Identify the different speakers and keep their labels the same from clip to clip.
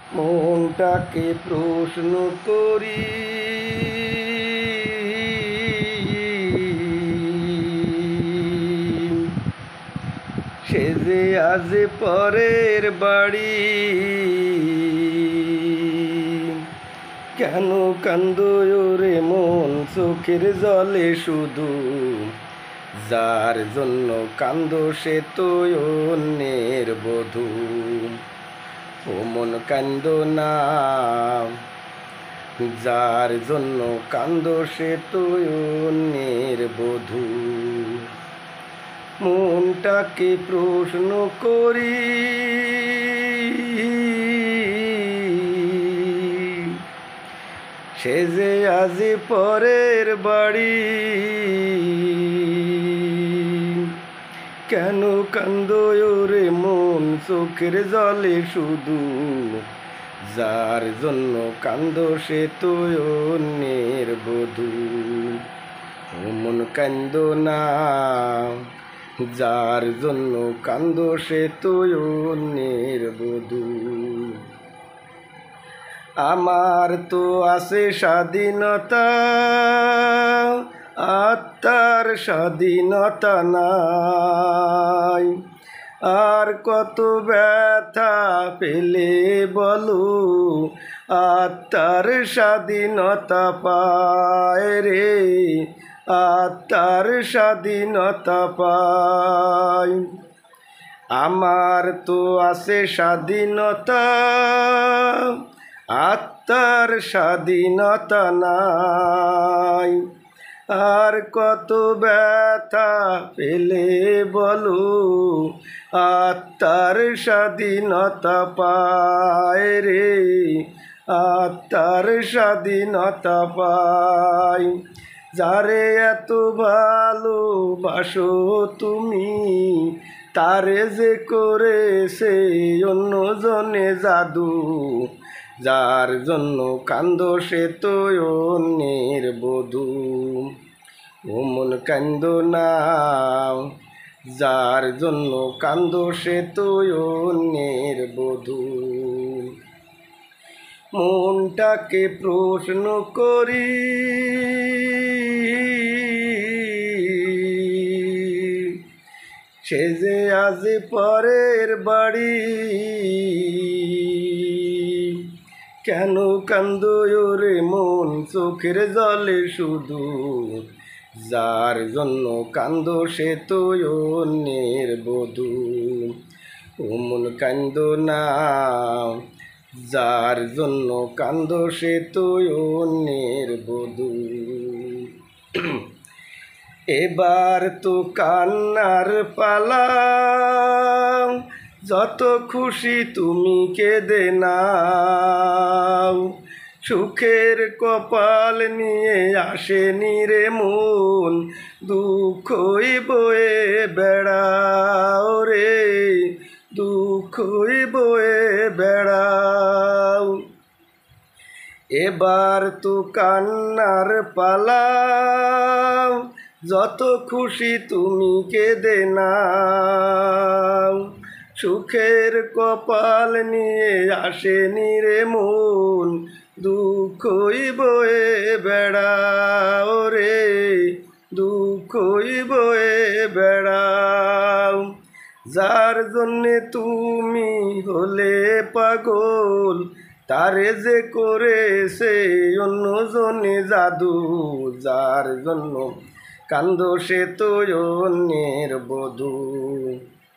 Speaker 1: মনটাকে প্রশ্ন করি, সে যে আজ পরের বাড়ি, কেন কান্দো রে মন চোখের জলে শুধু, যার জন্য কান্দো সে তো অন্যের বধূ। ও মন কান্দো না, যার জন্য কান্দো সে তো অন্যের বধূ। মনটাকে প্রশ্ন করি, সে যে আজ পরের বাড়ি, কেন কান্দো রে মন চোখের জলে শুধু, যার জন্য কান্দো সে তো অন্যের বধূ। ও মন কান্দো না, যার জন্য কান্দো সে তো অন্যের বধূ। আমার তো আছে স্বাধীনতা, আত্মার স্বাধীনতা নাই। আর কত ব্যথা পেলে বলো, আত্মার স্বাধীনতা পায় রে, আত্মার স্বাধীনতা পায়। আমার তো আছে স্বাধীনতা, আত্মার স্বাধীনতা নাই। আর কত ব্যথা পেলে বলো, আত্মার স্বাধীনতা পায় রে, আত্মার স্বাধীনতা পায়। যারে এত ভালোবাসো তুমি, তারে যে করেছে অন্যজনে জাদু, যার জন্য কান্দো সে তো অন্যের বধূ। ও মন কান্দো না, যার জন্য কান্দো সে তো অন্যের বধূ। মনটাকে প্রশ্ন করি, সে যে আজ পরের বাড়ি, কেন কান্দো রে মন চোখের জলে শুধু, যার জন্য কান্দো সে তো অন্যের বধূ। ও মন কান্দো না, যার জন্য কান্দো সে তো অন্যের বধূ। এবার তো কান্নার পালা, যত খুশি তুমি কেঁদে নাও। সুখের কপাল নিয়ে আসেনি রে মন, দুঃখই বয়ে বেড়াও রে, দুঃখই বয়ে বেড়াও। এবার তো কান্নার পালা, যত খুশি তুমি কেঁদে নাও। সুখের কপাল নিয়ে আসেনি রে মন, দুঃখই বয়ে বেড়াও রে, দুঃখই বয়ে বেড়াও। যার জন্যে তুমি হলে পাগল, তারে যে করেছে অন্যজনে জাদু, যার জন্য কান্দো সে তো অন্যের বধূ।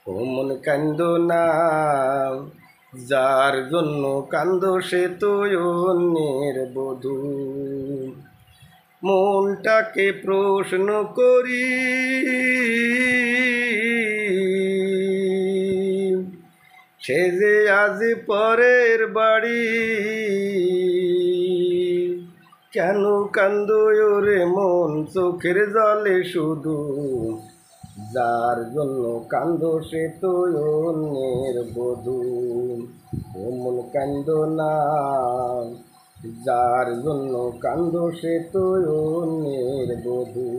Speaker 1: ও মন কান্দো না, যার জন্য কান্দো সে তো অন্যের বধূ। মনটাকে প্রশ্ন করি, সে যে আজ পরের বাড়ি, কেন কান্দো রে মন চোখের জলে শুধু, যার জন্য কান্দো সে তো অন্যের বধূ। ও মন কান্দো না, যার জন্য কান্দো সে তো অন্যের বধূ।